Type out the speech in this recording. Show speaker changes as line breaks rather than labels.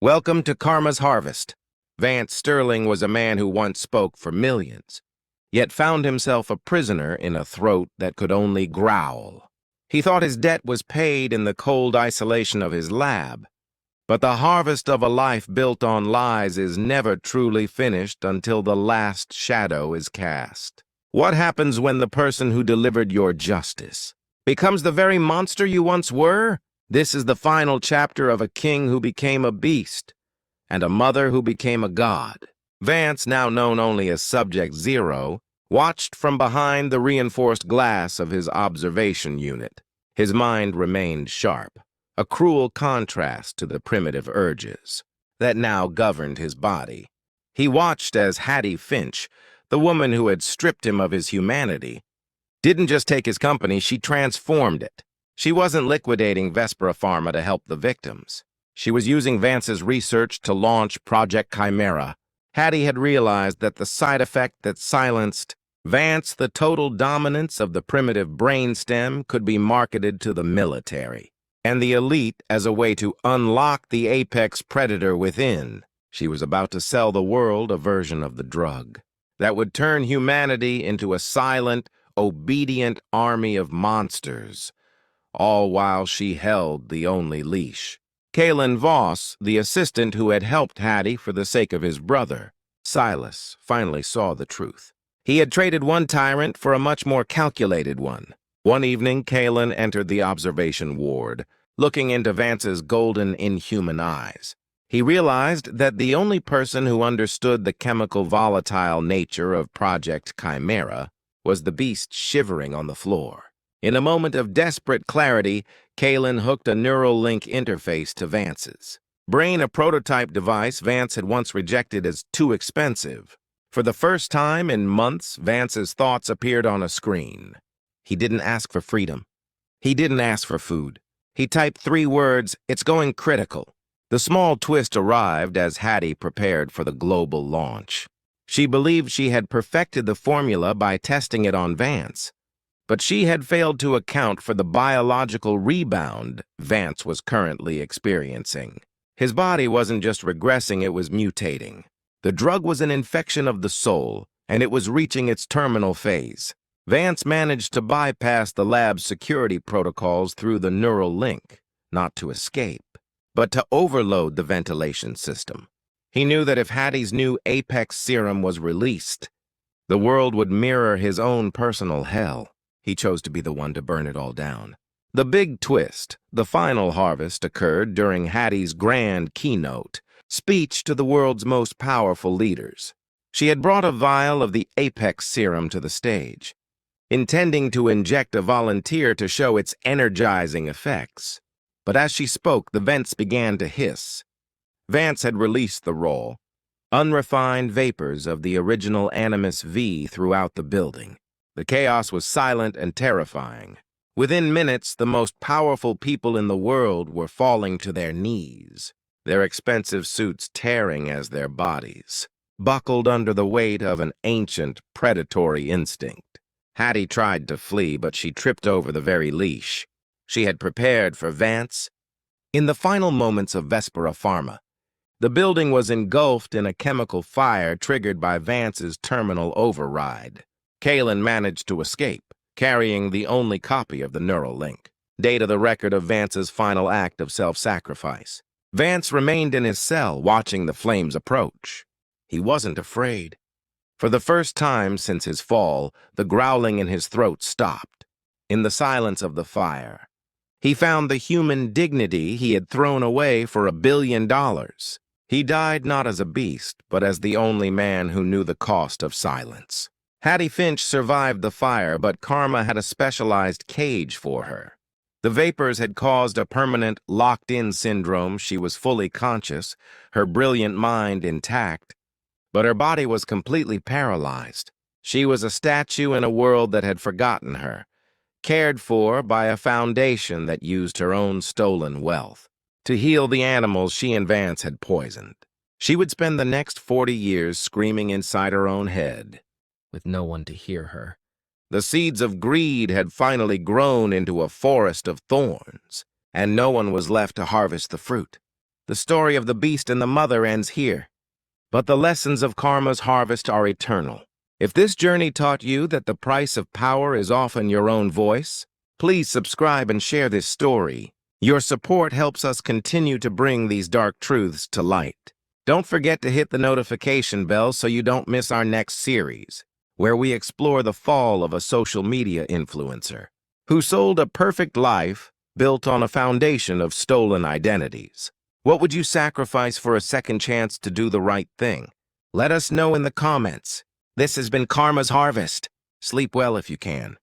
Welcome to Karma's Harvest. Vance Sterling was a man who once spoke for millions, yet found himself a prisoner in a throat that could only growl. He thought his debt was paid in the cold isolation of his lab, but the harvest of a life built on lies is never truly finished until the last shadow is cast. What happens when the person who delivered your justice becomes the very monster you once were? This is the final chapter of a king who became a beast, and a mother who became a god. Vance, now known only as Subject Zero, watched from behind the reinforced glass of his observation unit. His mind remained sharp, a cruel contrast to the primitive urges that now governed his body. He watched as Hattie Finch, the woman who had stripped him of his humanity, didn't just take his company, she transformed it. She wasn't liquidating Vespera Pharma to help the victims. She was using Vance's research to launch Project Chimera. Hattie had realized that the side effect that silenced Vance, the total dominance of the primitive brainstem, could be marketed to the military and the elite as a way to unlock the apex predator within. She was about to sell the world a version of the drug that would turn humanity into a silent, obedient army of monsters, all while she held the only leash. Kaelen Voss, the assistant who had helped Hattie for the sake of his brother, Silas, finally saw the truth. He had traded one tyrant for a much more calculated one. One evening, Kaelen entered the observation ward, looking into Vance's golden, inhuman eyes. He realized that the only person who understood the chemical volatile nature of Project Chimera was the beast shivering on the floor. In a moment of desperate clarity, Kaelen hooked a neural link interface to Vance's brain, a prototype device Vance had once rejected as too expensive. For the first time in months, Vance's thoughts appeared on a screen. He didn't ask for freedom. He didn't ask for food. He typed 3 words, "It's going critical." The small twist arrived as Hattie prepared for the global launch. She believed she had perfected the formula by testing it on Vance, but she had failed to account for the biological rebound Vance was currently experiencing. His body wasn't just regressing, it was mutating. The drug was an infection of the soul, and it was reaching its terminal phase. Vance managed to bypass the lab's security protocols through the neural link, not to escape, but to overload the ventilation system. He knew that if Hattie's new Apex serum was released, the world would mirror his own personal hell. He chose to be the one to burn it all down. The big twist, the final harvest, occurred during Hattie's grand keynote speech to the world's most powerful leaders. She had brought a vial of the Apex serum to the stage, intending to inject a volunteer to show its energizing effects. But as she spoke, the vents began to hiss. Vance had released the raw, unrefined vapors of the original Animus-V throughout the building. The chaos was silent and terrifying. Within minutes, the most powerful people in the world were falling to their knees, their expensive suits tearing as their bodies buckled under the weight of an ancient predatory instinct. Hattie tried to flee, but she tripped over the very leash she had prepared for Vance. In the final moments of Vespera Pharma, the building was engulfed in a chemical fire triggered by Vance's terminal override. Kaelen managed to escape, carrying the only copy of the neural link, data the record of Vance's final act of self-sacrifice. Vance remained in his cell, watching the flames approach. He wasn't afraid. For the first time since his fall, the growling in his throat stopped. In the silence of the fire, he found the human dignity he had thrown away for $1 billion. He died not as a beast, but as the only man who knew the cost of silence. Hattie Finch survived the fire, but karma had a specialized cage for her. The vapors had caused a permanent locked-in syndrome. She was fully conscious, her brilliant mind intact, but her body was completely paralyzed. She was a statue in a world that had forgotten her, cared for by a foundation that used her own stolen wealth to heal the animals she and Vance had poisoned. She would spend the next 40 years screaming inside her own head, with no one to hear her. The seeds of greed had finally grown into a forest of thorns, and no one was left to harvest the fruit. The story of the beast and the mother ends here. But the lessons of karma's harvest are eternal. If this journey taught you that the price of power is often your own voice, please subscribe and share this story. Your support helps us continue to bring these dark truths to light. Don't forget to hit the notification bell so you don't miss our next series, where we explore the fall of a social media influencer who sold a perfect life built on a foundation of stolen identities. What would you sacrifice for a second chance to do the right thing? Let us know in the comments. This has been Karma's Harvest. Sleep well if you can.